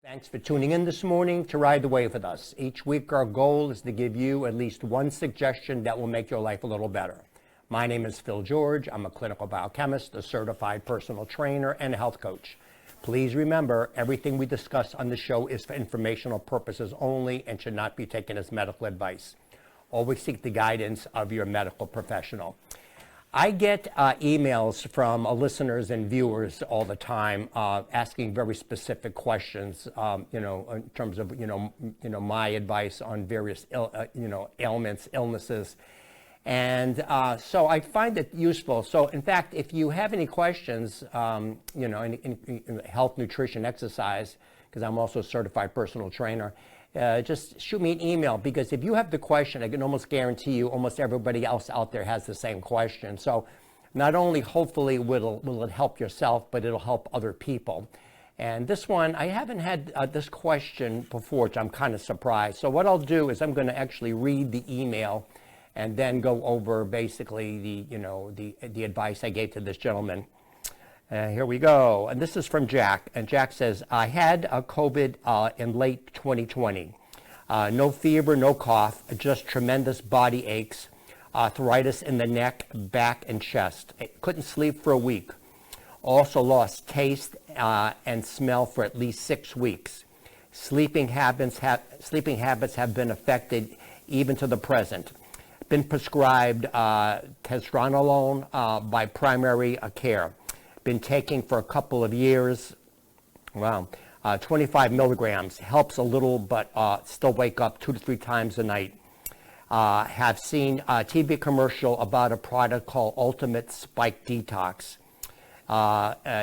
Thanks for tuning in this morning to Ride the Wave with us. Each week our goal is to give you at least one suggestion that will make your life a little better. My name is Phil George. I'm a clinical biochemist, a certified personal trainer, and a health coach. Please remember, everything we discuss on the show is for informational purposes only and should not be taken as medical advice. Always seek the guidance of your medical professional. I get emails from listeners and viewers all the time asking very specific questions, in terms of, my advice on various, ailments, illnesses. And so I find it useful. So in fact, if you have any questions, in health, nutrition, exercise, because I'm also a certified personal trainer, just shoot me an email, because if you have the question, I can almost guarantee you almost everybody else out there has the same question. So not only hopefully will it help yourself, but it'll help other people. And this one, I haven't had this question before, which I'm kind of surprised. So what I'll do is I'm going to actually read the email and then go over basically the advice I gave to this gentleman. Here we go. And this is from Jack. And Jack says, I had COVID in late 2020. No fever, no cough, just tremendous body aches, arthritis in the neck, back, and chest. I couldn't sleep for a week. Also lost taste and smell for at least 6 weeks. Sleeping habits have been affected even to the present. Been prescribed testosterone by primary care. Been taking for a couple of years. Wow. 25 milligrams helps a little, but still wake up 2 to 3 times a night. Have seen a TV commercial about a product called Ultimate Spike Detox.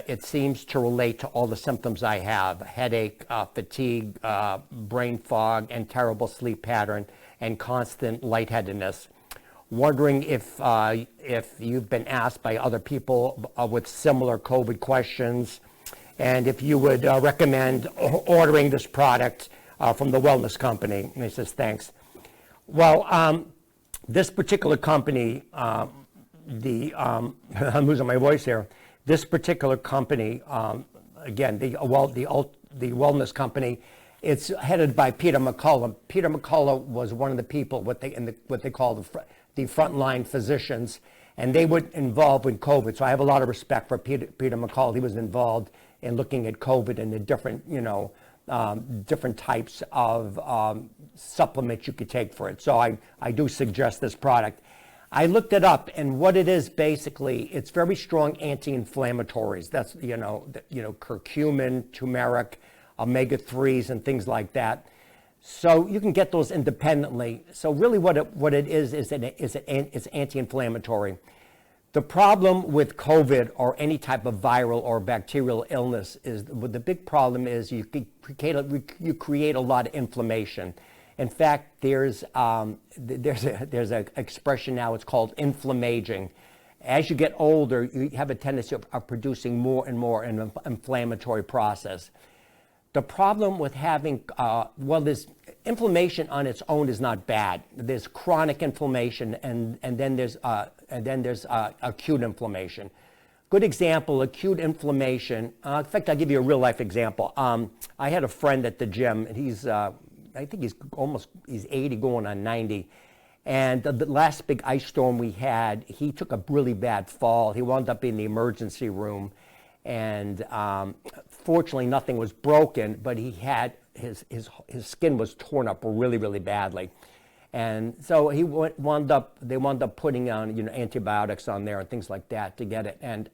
It seems to relate to all the symptoms I have: headache, fatigue, brain fog, and terrible sleep pattern, and constant lightheadedness. Wondering if you've been asked by other people with similar COVID questions, and if you would recommend ordering this product from the wellness company. And he says, thanks. Well, this particular company, I'm losing my voice here. This particular company, again, the wellness company, it's headed by Peter McCullough. Peter McCullough was one of the people, what they call the frontline physicians, and they were involved with COVID. So I have a lot of respect for Peter McCullough. He was involved in looking at COVID and the different, different types of supplements you could take for it. So I do suggest this product. I looked it up, and what it is basically, it's very strong anti-inflammatories. That's curcumin, turmeric, omega-3s, and things like that. So you can get those independently. So really what it is it's anti-inflammatory. The problem with COVID or any type of viral or bacterial illness is, the big problem is you create a lot of inflammation. In fact, there's an expression now, it's called inflammaging. As you get older, you have a tendency of producing more and more an inflammatory process. The problem with having, there's inflammation on its own is not bad. There's chronic inflammation, and then there's acute inflammation. Good example, acute inflammation. In fact, I'll give you a real life example. I had a friend at the gym, and I think he's 80 going on 90. And the last big ice storm we had, he took a really bad fall. He wound up in the emergency room. And fortunately, nothing was broken, but he had his skin was torn up really, really badly. And so they wound up putting on antibiotics on there and things like that to get it. And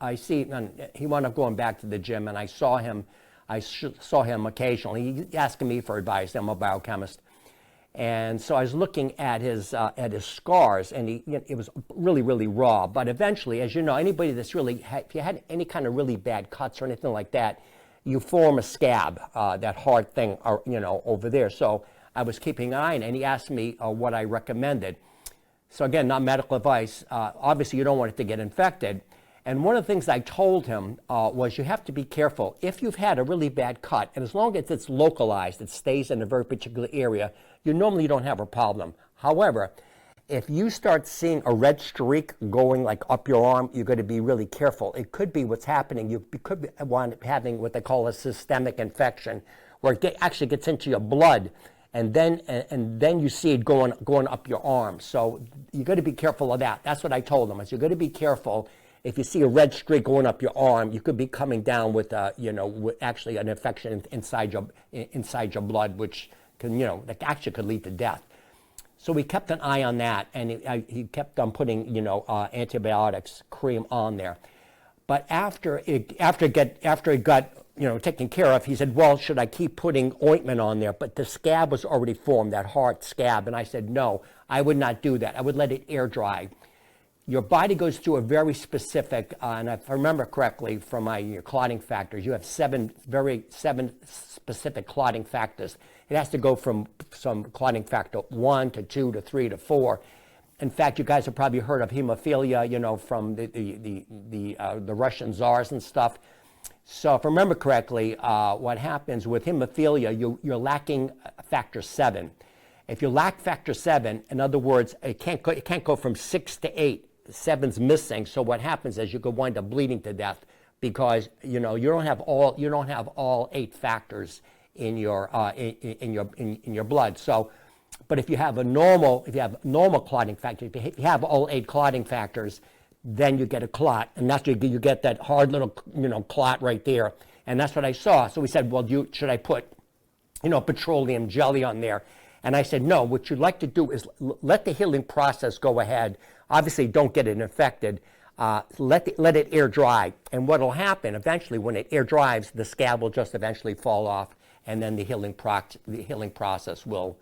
he wound up going back to the gym, and I saw him occasionally. He's asking me for advice. I'm a biochemist. And so I was looking at his scars, and it was really, really raw. But eventually, as you know, anybody that's if you had any kind of really bad cuts or anything like that, you form a scab, that hard thing, over there. So I was keeping an eye on it, and he asked me what I recommended. So again, not medical advice. Obviously, you don't want it to get infected. And one of the things I told him was you have to be careful. If you've had a really bad cut, and as long as it's localized, it stays in a very particular area, you normally don't have a problem. However, if you start seeing a red streak going like up your arm, you're going to be really careful. It could be what's happening. You could be having what they call a systemic infection, where it actually gets into your blood, and then you see it going up your arm. So you got to be careful of that. That's what I told them. You got to be careful. If you see a red streak going up your arm, you could be coming down with with actually an infection inside your blood, which can that actually could lead to death. So we kept an eye on that, and he kept on putting antibiotics cream on there. But after it got taken care of, he said, well, should I keep putting ointment on there? But the scab was already formed, that hard scab. And I said, no, I would not do that. I would let it air dry. Your body goes through a very specific, and if I remember correctly from your clotting factors, you have seven specific clotting factors. It has to go from some clotting factor 1 to 2 to 3 to 4. In fact, you guys have probably heard of hemophilia, from the Russian czars and stuff. So if I remember correctly, what happens with hemophilia, you're lacking factor 7. If you lack factor 7, in other words, it can't go from 6 to 8. 7's missing. So what happens is you could wind up bleeding to death because you don't have all 8 factors in your blood. So, but if you have normal clotting factors, if you have all 8 clotting factors, then you get a clot, and that's you get that hard little clot right there, and that's what I saw. So we said, well, should I put petroleum jelly on there? And I said, no. What you'd like to do is let the healing process go ahead. Obviously, don't get it infected. Let it air dry, and what will happen eventually when it air dries, the scab will just eventually fall off, and then the healing process will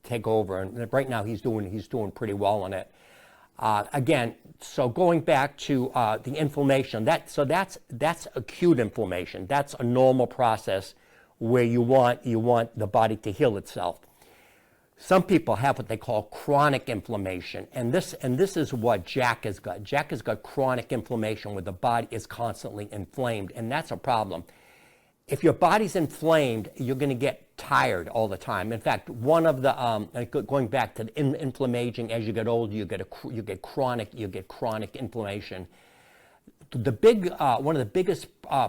take over. And right now he's doing pretty well on it. Again, so going back to the inflammation, that's acute inflammation. That's a normal process where you want the body to heal itself. Some people have what they call chronic inflammation, and this is what Jack has got. Jack has got chronic inflammation where the body is constantly inflamed, and that's a problem. If your body's inflamed, you're going to get tired all the time. In fact, one of the going back to the inflammation, as you get older, you get chronic inflammation. One of the biggest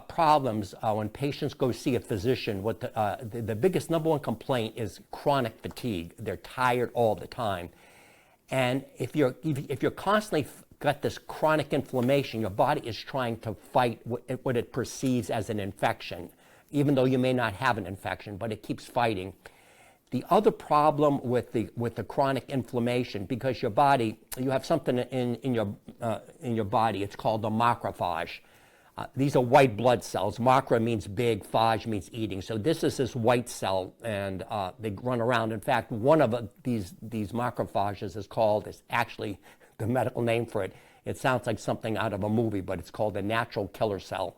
problems when patients go see a physician, the biggest number one complaint is chronic fatigue. They're tired all the time, and if you're constantly got this chronic inflammation, your body is trying to fight what it perceives as an infection, even though you may not have an infection, but it keeps fighting. The other problem with the chronic inflammation, because your body, you have something in your body, it's called the macrophage. These are white blood cells. Macro means big, phage means eating. So this is this white cell, and they run around. In fact, one of these macrophages is actually the medical name for it. It sounds like something out of a movie, but it's called a natural killer cell.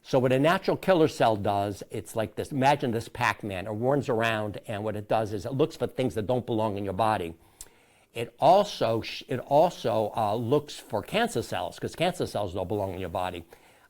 So what a natural killer cell does, it's like this. Imagine this Pac-Man. It runs around, and what it does is it looks for things that don't belong in your body. It also looks for cancer cells, because cancer cells don't belong in your body.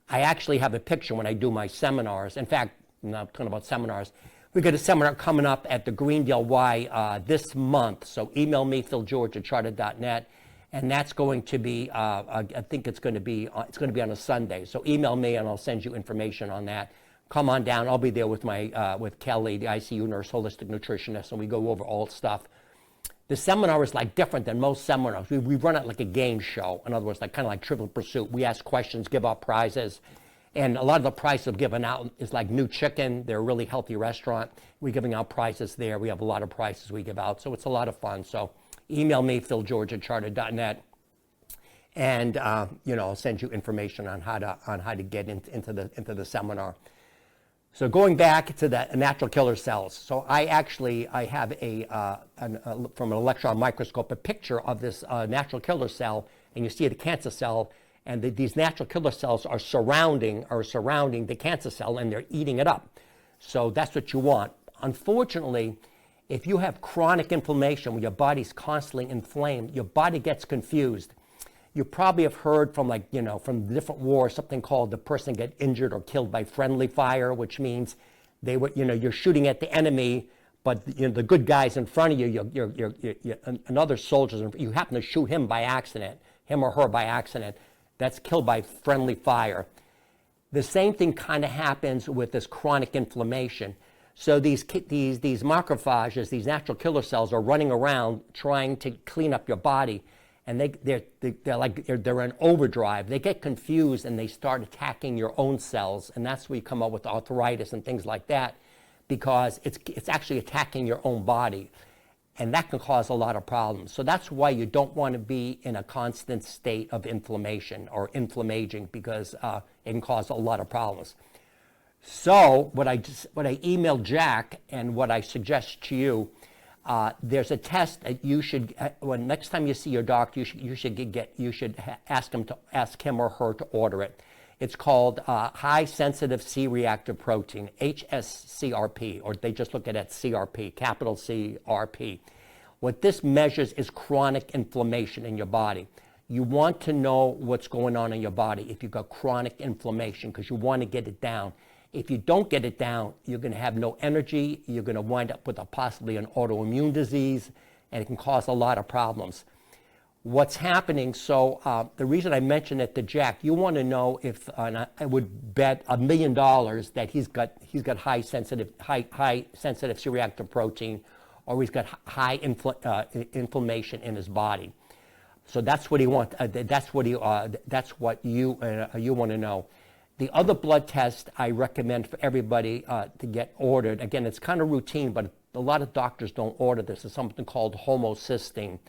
I actually have a picture when I do my seminars. In fact, I'm not talking about seminars. We got a seminar coming up at the Greendale Y this month. So email me, philgeorge@charter.net. And that's going to be, I think it's going to be on a Sunday. So email me and I'll send you information on that. Come on down. I'll be there with with Kelly, the ICU nurse, holistic nutritionist, and we go over all stuff. The seminar is like different than most seminars. We run it like a game show. In other words, kind of like Trivial Pursuit. We ask questions, give out prizes. And a lot of the prizes we're giving out is like New Chicken. They're a really healthy restaurant. We're giving out prizes there. We have a lot of prizes we give out. So it's a lot of fun. So email me, philgeorge@charter.net, and I'll send you information on how to get into the seminar. So going back to the natural killer cells. So I have from an electron microscope a picture of this natural killer cell, and you see the cancer cell, and these natural killer cells are surrounding the cancer cell, and they're eating it up. So that's what you want. Unfortunately, if you have chronic inflammation where your body's constantly inflamed, your body gets confused. You probably have heard from from different wars, something called the person get injured or killed by friendly fire, which means you're shooting at the enemy, but the good guys in front of you, another soldier, you happen to shoot him or her by accident. That's killed by friendly fire. The same thing kind of happens with this chronic inflammation. So these macrophages, these natural killer cells, are running around trying to clean up your body, and they're in overdrive. They get confused and they start attacking your own cells, and that's where you come up with arthritis and things like that, because it's actually attacking your own body, and that can cause a lot of problems. So that's why you don't want to be in a constant state of inflammation or inflammaging, because it can cause a lot of problems. So what I emailed Jack, and what I suggest to you, there's a test that you should, when next time you see your doctor, you should ask him or her to order it. It's called high sensitive C-reactive protein, HSCRP, or they just look at it CRP, capital CRP. What this measures is chronic inflammation in your body. You want to know what's going on in your body if you've got chronic inflammation, because you want to get it down. If you don't get it down, you're going to have no energy. You're going to wind up with possibly an autoimmune disease, and it can cause a lot of problems. What's happening, so the reason I mentioned it to Jack, you want to know if, and I would bet $1 million that he's got high sensitive C-reactive protein, or he's got high inflammation in his body. So that's what he wants. That's what you want to know. The other blood test I recommend for everybody to get ordered, again, it's kind of routine, but a lot of doctors don't order this. It's something called homocysteine.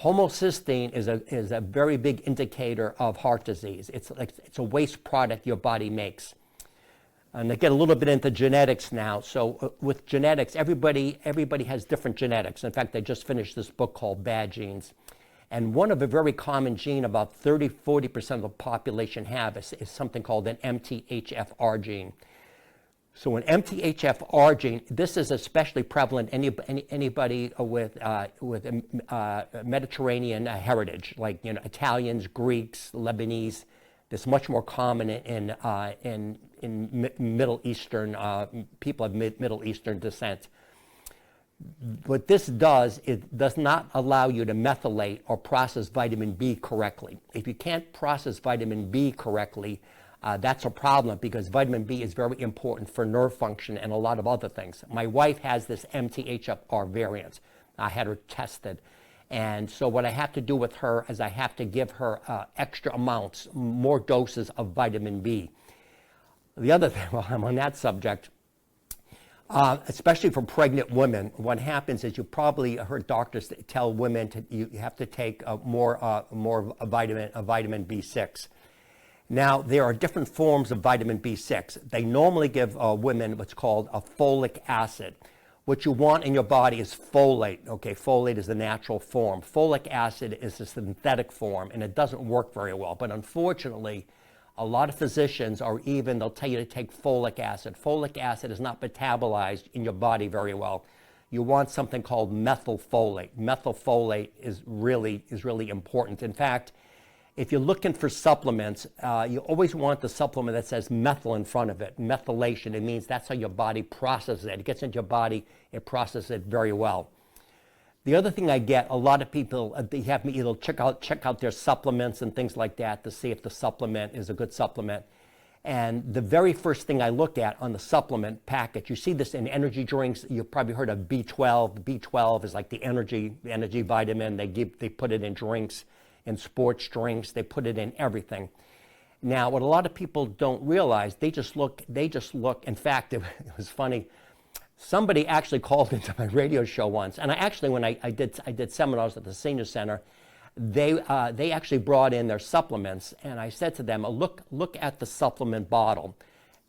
Homocysteine is a very big indicator of heart disease. It's a waste product your body makes. And I get a little bit into genetics now. So with genetics, everybody has different genetics. In fact, I just finished this book called Bad Genes. And one of a very common gene about 30–40% of the population have is something called an MTHFR gene. So an MTHFR gene, this is especially prevalent anybody with Mediterranean heritage, like Italians, Greeks, Lebanese. It's much more common in Middle Eastern people of Middle Eastern descent. What this does, it does not allow you to methylate or process vitamin B correctly. If you can't process vitamin B correctly, that's a problem, because vitamin B is very important for nerve function and a lot of other things. My wife has this MTHFR variant. I had her tested. And so what I have to do with her is I have to give her extra amounts, more doses of vitamin B. The other thing, while I'm on that subject, especially for pregnant women, what happens is you probably heard doctors tell women you have to take more vitamin B6. Now, there are different forms of vitamin B6. They normally give women what's called a folic acid. What you want in your body is folate. Okay, folate is the natural form. Folic acid is a synthetic form, and it doesn't work very well. But unfortunately, a lot of physicians they'll tell you to take folic acid. Folic acid is not metabolized in your body very well. You want something called methylfolate. Methylfolate is really important. In fact, if you're looking for supplements, you always want the supplement that says methyl in front of it. Methylation, it means that's how your body processes it. It gets into your body, it processes it very well. The other thing I get, a lot of people, they have me either check out their supplements and things like that to see if the supplement is a good supplement. And the very first thing I look at on the supplement package, you see this in energy drinks. You've probably heard of B12. B12 is like the energy vitamin. They put it in drinks, in sports drinks. They put it in everything. Now, what a lot of people don't realize, they just look. In fact, it was funny. Somebody actually called into my radio show once, and when I did seminars at the senior center, they actually brought in their supplements, and I said to them, look at the supplement bottle.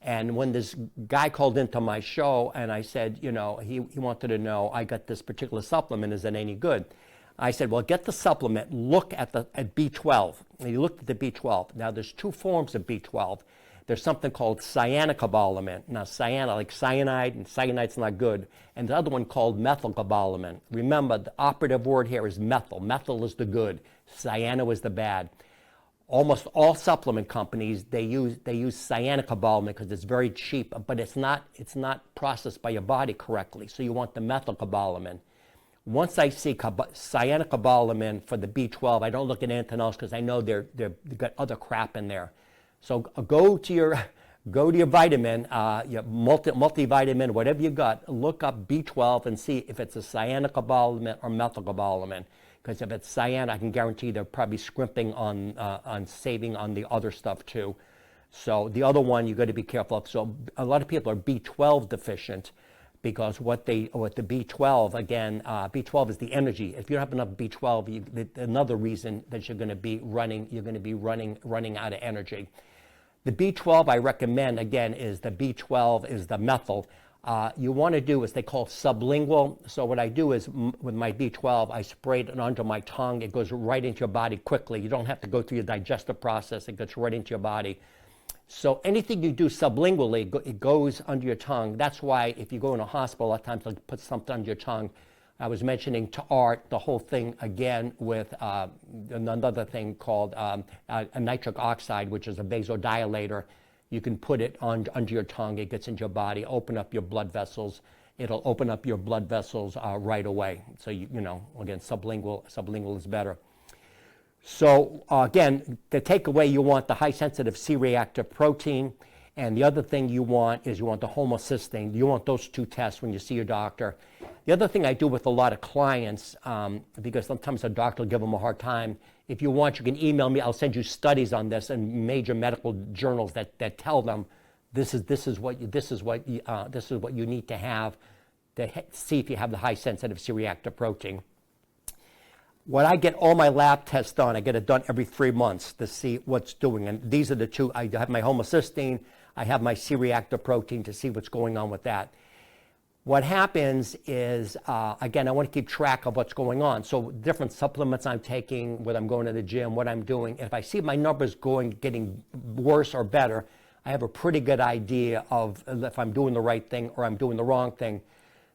And when this guy called into my show, and I said, he wanted to know, I got this particular supplement, is it any good? I said, well, get the supplement, look at B12. And he looked at the B12. Now, there's two forms of B12. There's something called cyanocobalamin. Now, like cyanide, and cyanide's not good. And the other one called methylcobalamin. Remember, the operative word here is methyl. Methyl is the good. Cyano is the bad. Almost all supplement companies, they use cyanocobalamin because it's very cheap, but it's not processed by your body correctly. So you want the methylcobalamin. Once I see cyanocobalamin for the B12, I don't look at anything else because I know they've got other crap in there. So go to your vitamin, your multivitamin, whatever you got. Look up B12 and see if it's a cyanocobalamin or methylcobalamin. Because if it's cyan, I can guarantee they're probably scrimping on saving on the other stuff too. So the other one you got to be careful of. So a lot of people are B12 deficient because what the B12, again, B12 is the energy. If you don't have enough B12, another reason that you're going to be running out of energy. The B12 I recommend, again, is the B12 is the methyl. You want to do is they call sublingual. So what I do is with my B12, I spray it under my tongue. It goes right into your body quickly. You don't have to go through your digestive process. It gets right into your body. So anything you do sublingually, it goes under your tongue. That's why if you go in a hospital, a lot of times they'll put something under your tongue. I was mentioning to Art the whole thing again with another thing called a nitric oxide, which is a vasodilator. You can put it under your tongue. It gets into your body, open up your blood vessels. It'll open up your blood vessels right away. So, again, sublingual is better. So, again, the takeaway, you want the high-sensitive C-reactive protein. And the other thing you want is you want the homocysteine. You want those two tests when you see your doctor. The other thing I do with a lot of clients, because sometimes a doctor will give them a hard time, if you want, you can email me. I'll send you studies on this and major medical journals that tell them this is what you need to have to see if you have the high-sensitive C-reactive protein. When I get all my lab tests done, I get it done every 3 months to see what's doing. And these are the two. I have my homocysteine. I have my C-reactive protein to see what's going on with that. What happens is, again, I want to keep track of what's going on. So different supplements I'm taking, whether I'm going to the gym, what I'm doing. If I see my numbers getting worse or better, I have a pretty good idea of if I'm doing the right thing or I'm doing the wrong thing.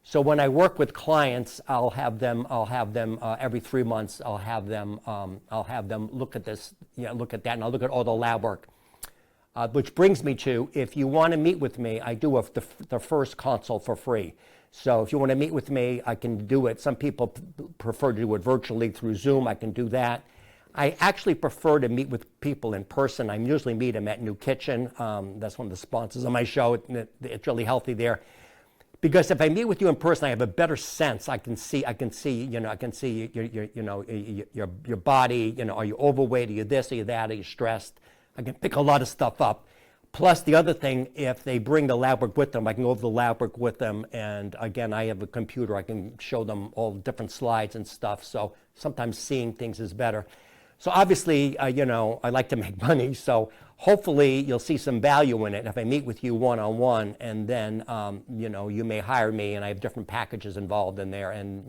So when I work with clients, I'll have them every 3 months. I'll have them look at this, look at that, and I'll look at all the lab work. Which brings me to, if you want to meet with me, I do the first consult for free. So if you want to meet with me, I can do it. Some people prefer to do it virtually through Zoom. I can do that. I actually prefer to meet with people in person. I usually meet them at New Kitchen. That's one of the sponsors of my show. It's really healthy there. Because if I meet with you in person, I have a better sense. I can see your body. Are you overweight? Are you this? Are you that? Are you stressed? I can pick a lot of stuff up. Plus, the other thing, if they bring the lab work with them, I can go over the lab work with them. And again, I have a computer. I can show them all different slides and stuff. So sometimes seeing things is better. So obviously, I like to make money. So hopefully you'll see some value in it if I meet with you one-on-one, and then, you may hire me, and I have different packages involved in there. And,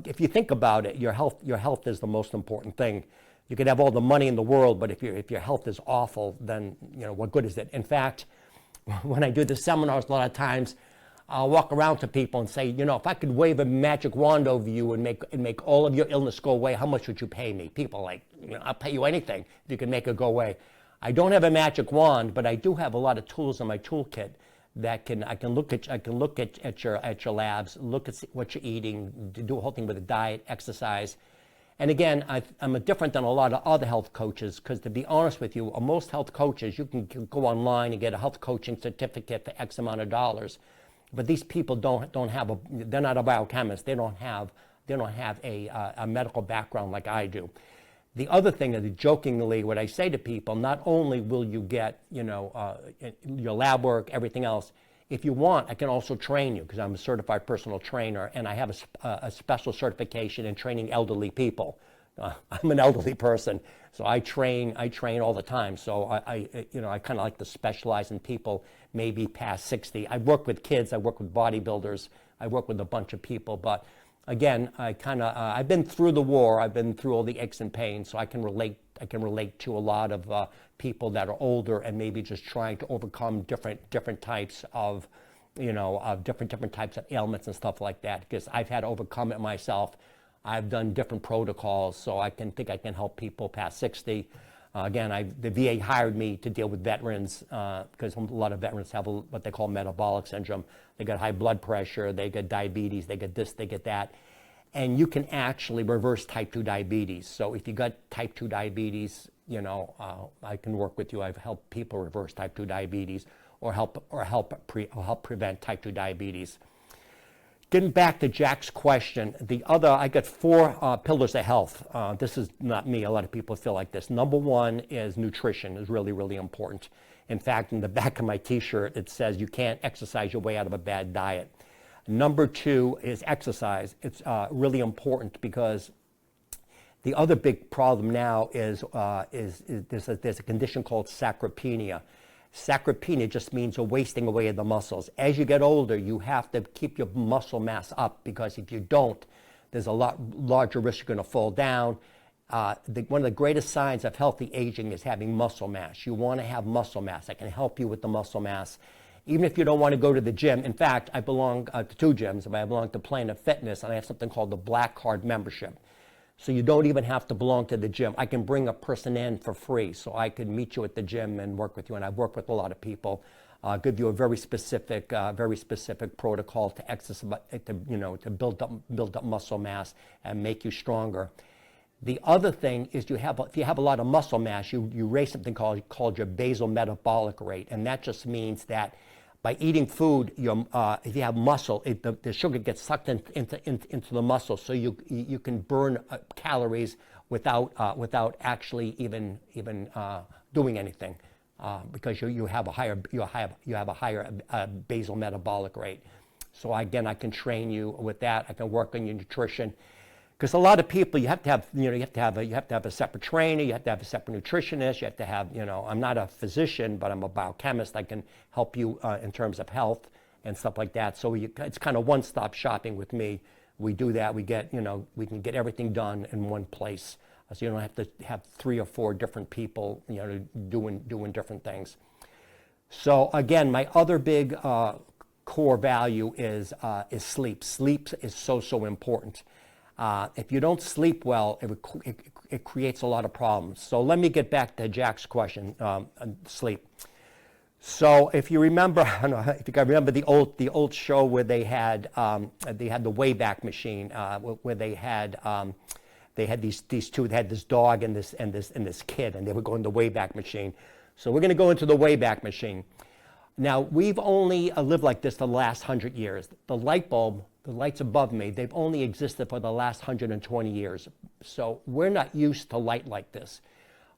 if you think about it, your health is the most important thing. You could have all the money in the world, but if your health is awful, then, what good is it? In fact, when I do the seminars, a lot of times I'll walk around to people and say, if I could wave a magic wand over you and make all of your illness go away, how much would you pay me? People are like, I'll pay you anything if you can make it go away. I don't have a magic wand, but I do have a lot of tools in my toolkit that I can look at your labs, look at what you're eating, do a whole thing with the diet, exercise. And again, I'm different than a lot of other health coaches, because to be honest with you, most health coaches, you can go online and get a health coaching certificate for X amount of dollars. But these people they're not a biochemist. They don't have a medical background like I do. The other thing is, jokingly, what I say to people, not only will you get, your lab work, everything else, if you want, I can also train you, because I'm a certified personal trainer, and I have a special certification in training elderly people. I'm an elderly person, so I train all the time. So I kind of like to specialize in people maybe past 60. I work with kids, I work with bodybuilders, I work with a bunch of people, but again, I've been through the war, I've been through all the aches and pains, so I can relate to a lot of people that are older and maybe just trying to overcome different types of, different types of ailments and stuff like that, because I've had to overcome it myself. I've done different protocols, so I can help people past 60. Again, the VA hired me to deal with veterans, because a lot of veterans have what they call metabolic syndrome. They got high blood pressure, they get diabetes, they get this, they get that. And you can actually reverse type 2 diabetes. So if you got type 2 diabetes, I can work with you. I've helped people reverse type 2 diabetes or help prevent type 2 diabetes. Getting back to Jack's question, I got 4 pillars of health. This is not me. A lot of people feel like this. Number 1 is nutrition is really, really important. In fact, in the back of my t-shirt, it says you can't exercise your way out of a bad diet. Number 2 is exercise. It's really important because the other big problem now is there's a condition called sarcopenia. Sarcopenia just means a wasting away of the muscles. As you get older, you have to keep your muscle mass up, because if you don't, there's a lot larger risk you're going to fall down. One of the greatest signs of healthy aging is having muscle mass. You want to have muscle mass. I can help you with the muscle mass. Even if you don't want to go to the gym. In fact, I belong to 2 gyms. I belong to Planet Fitness, and I have something called the Black Card membership. So you don't even have to belong to the gym. I can bring a person in for free, so I can meet you at the gym and work with you. And I've worked with a lot of people. Give you a very specific protocol to exercise, to build up muscle mass and make you stronger. The other thing is if you have a lot of muscle mass, you raise something called your basal metabolic rate, and that just means that by eating food, if you have muscle, the sugar gets sucked into the muscle, so you can burn calories without actually even doing anything, because you have a higher basal metabolic rate. So again, I can train you with that. I can work on your nutrition. Because a lot of people, you have to have a separate trainer, you have to have a separate nutritionist, you have to have, I'm not a physician, but I'm a biochemist. I can help you in terms of health and stuff like that. So it's kind of one-stop shopping with me. We do that. We can get everything done in one place. So you don't have to have 3 or 4 different people, doing different things. So again, my other big core value is sleep. Sleep is so important. If you don't sleep well, it creates a lot of problems. So let me get back to Jack's question, sleep. So if you remember, I don't know if you guys remember the old show where they had the Wayback Machine, where they had these 2. They had this dog and this kid, and they were going to the Wayback Machine. So we're going to go into the Wayback Machine. Now, we've only lived like this the last 100 years. The light bulb, the lights above me, they've only existed for the last 120 years. So we're not used to light like this.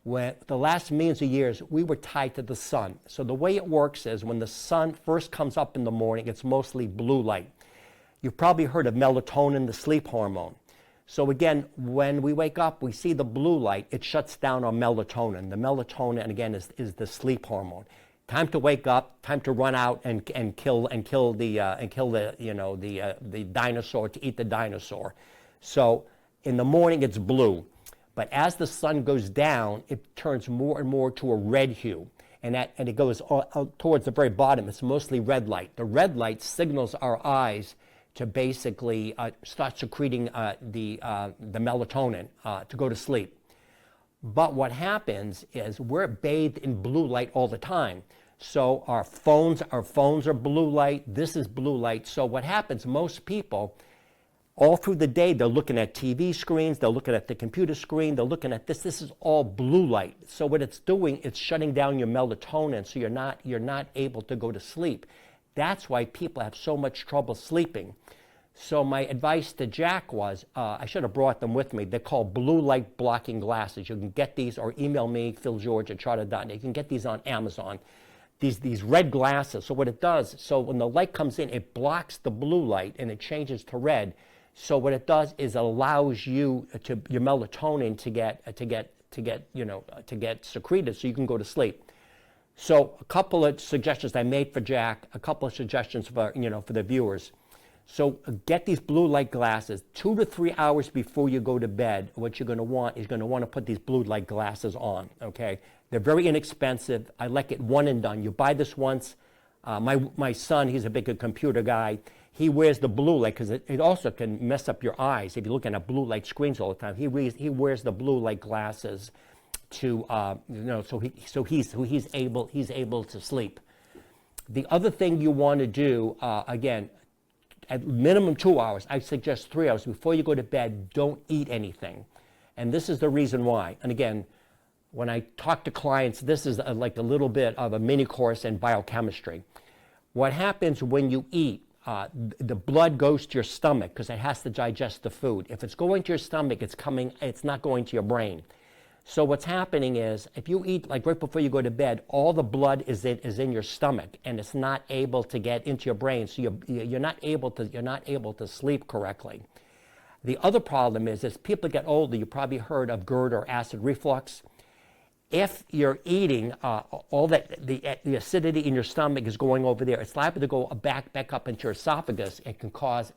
When the last millions of years, we were tied to the sun. So the way it works is when the sun first comes up in the morning, it's mostly blue light. You've probably heard of melatonin, the sleep hormone. So again, when we wake up, we see the blue light, it shuts down our melatonin. The melatonin, again, is the sleep hormone. Time to wake up, time to run out and kill the dinosaur, to eat the dinosaur. So in the morning it's blue, but as the sun goes down, it turns more and more to a red hue, and it goes towards the very bottom. It's mostly red light. The red light signals our eyes to basically start secreting the melatonin to go to sleep. But what happens is we're bathed in blue light all the time. So our phones are blue light. This is blue light. So what happens, most people, all through the day, they're looking at TV screens, they're looking at the computer screen, they're looking at this. This is all blue light. So what it's doing, it's shutting down your melatonin, so you're not able to go to sleep. That's why people have so much trouble sleeping. So my advice to Jack was, I should have brought them with me. They're called blue light blocking glasses. You can get these, or email me, philgeorge@charter.net. You can get these on Amazon. These red glasses. So what it does, so when the light comes in, it blocks the blue light and it changes to red. So what it does is it allows your melatonin to get secreted, so you can go to sleep. So a couple of suggestions I made for Jack, a couple of suggestions for the viewers. So get these blue light glasses 2 to 3 hours before you go to bed. What you're going to want is to put these blue light glasses on. Okay, they're very inexpensive. I like it one and done. You buy this once. My son, he's a big computer guy. He wears the blue light because it also can mess up your eyes if you're looking at blue light screens all the time. He wears the blue light glasses to so he's able to sleep. The other thing you want to do again, at minimum 2 hours, I suggest 3 hours before you go to bed, don't eat anything. And this is the reason why. And again, when I talk to clients, this is like a little bit of a mini course in biochemistry. What happens when you eat, the blood goes to your stomach because it has to digest the food. If it's going to your stomach, it's not going to your brain. So what's happening is, if you eat like right before you go to bed, all the blood is in your stomach, and it's not able to get into your brain. So you're not able to sleep correctly. The other problem is, as people get older, you probably heard of GERD or acid reflux. If you're eating, all that the acidity in your stomach is going over there, it's liable to go back up into your esophagus. It can cause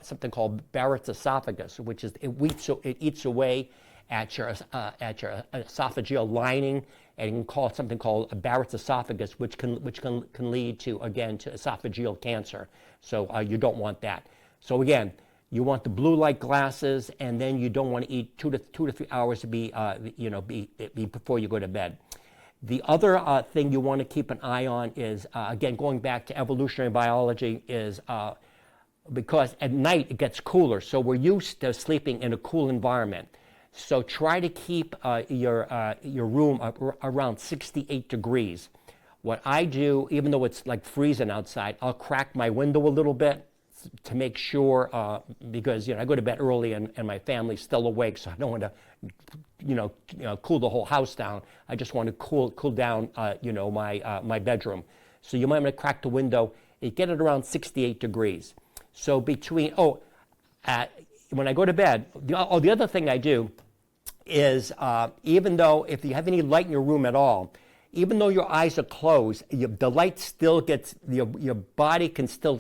something called Barrett's esophagus, which is it eats away at your esophageal lining, and it can cause something called a Barrett's esophagus, which can lead to, again, to esophageal cancer. So you don't want that. So again, you want the blue light glasses, and then you don't want to eat 2 to 3 hours to be before you go to bed. The other thing you want to keep an eye on is, again, going back to evolutionary biology, is because at night it gets cooler, so we're used to sleeping in a cool environment. So try to keep your room around 68 degrees. What I do, even though it's like freezing outside, I'll crack my window a little bit to make sure, because I go to bed early and my family's still awake, so I don't want to cool the whole house down. I just want to cool down my bedroom. So you might want to crack the window. You get it around 68 degrees. So when I go to bed, the other thing I do is, even though if you have any light in your room at all, even though your eyes are closed, the light still gets, your brain can still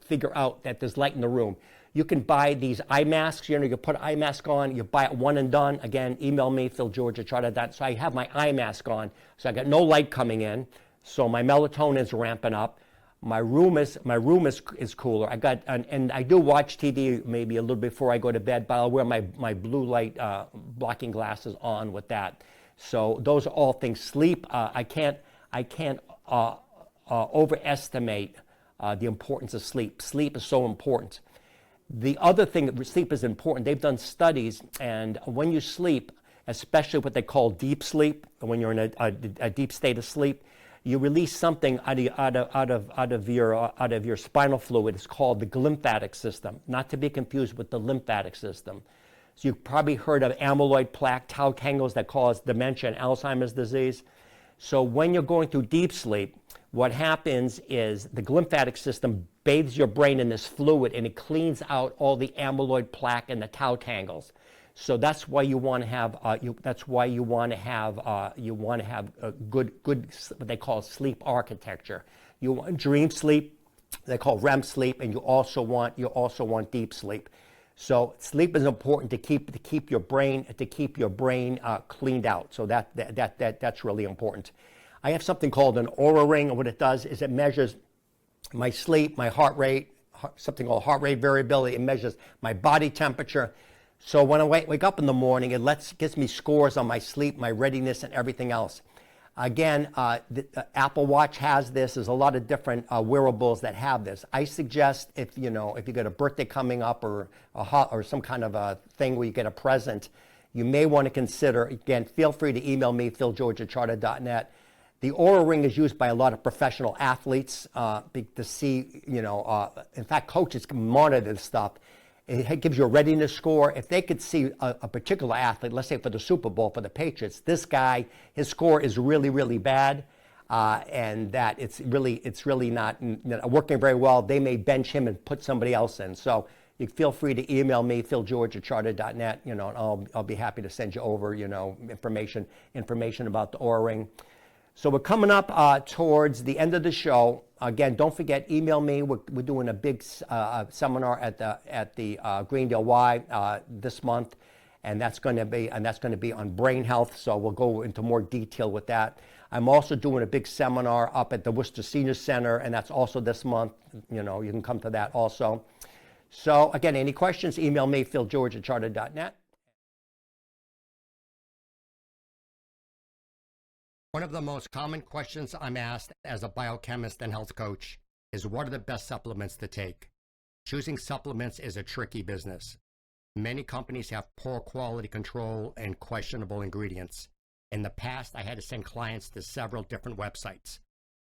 figure out that there's light in the room. You can buy these eye masks, you put an eye mask on, you buy it one and done. Again, email me, philgeorge@charter.net. So I have my eye mask on, so I got no light coming in, so my melatonin is ramping up. My room is cooler. And I do watch TV maybe a little before I go to bed, but I'll wear my blue light blocking glasses on with that. So those are all things. Sleep, I can't overestimate the importance of sleep. Sleep is so important. The other thing that sleep is important, they've done studies, and when you sleep, especially what they call deep sleep, when you're in a deep state of sleep, you release something out of your spinal fluid. It's called the glymphatic system, not to be confused with the lymphatic system. So you've probably heard of amyloid plaque, tau tangles that cause dementia and Alzheimer's disease. So when you're going through deep sleep, what happens is the glymphatic system bathes your brain in this fluid, and it cleans out all the amyloid plaque and the tau tangles. So that's why you want to have a good what they call sleep architecture. You want dream sleep, they call REM sleep, and you also want deep sleep. So sleep is important to keep your brain cleaned out. So that's really important. I have something called an Oura ring, and what it does is it measures my sleep, my heart rate, something called heart rate variability. It measures my body temperature. So when I wake up in the morning, it gives me scores on my sleep, my readiness, and everything else. Again, the Apple Watch has this. There's a lot of different wearables that have this. I suggest if you get a birthday coming up or some kind of a thing where you get a present, you may want to consider. Again, feel free to email me, philgeorge@charter.net. The Oura ring is used by a lot of professional athletes to see. In fact, coaches can monitor this stuff. It gives you a readiness score. If they could see a particular athlete, let's say for the Super Bowl, for the Patriots, this guy, his score is really, really bad, and that it's really not working very well, they may bench him and put somebody else in. So you feel free to email me, philgeorge@charter.net, and I'll be happy to send you over, information about the Oura ring. So we're coming up towards the end of the show. Again, don't forget, email me. We're doing a big seminar at the Greendale Y this month, and that's going to be on brain health. So we'll go into more detail with that. I'm also doing a big seminar up at the Worcester Senior Center, and that's also this month. You can come to that also. So again, any questions? Email me, philgeorge@charter.net. One of the most common questions I'm asked as a biochemist and health coach is, what are the best supplements to take? Choosing supplements is a tricky business. Many companies have poor quality control and questionable ingredients. In the past, I had to send clients to several different websites.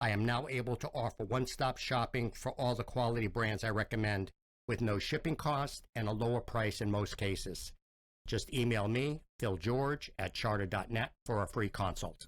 I am now able to offer one-stop shopping for all the quality brands I recommend with no shipping cost and a lower price in most cases. Just email me, philgeorge@charter.net for a free consult.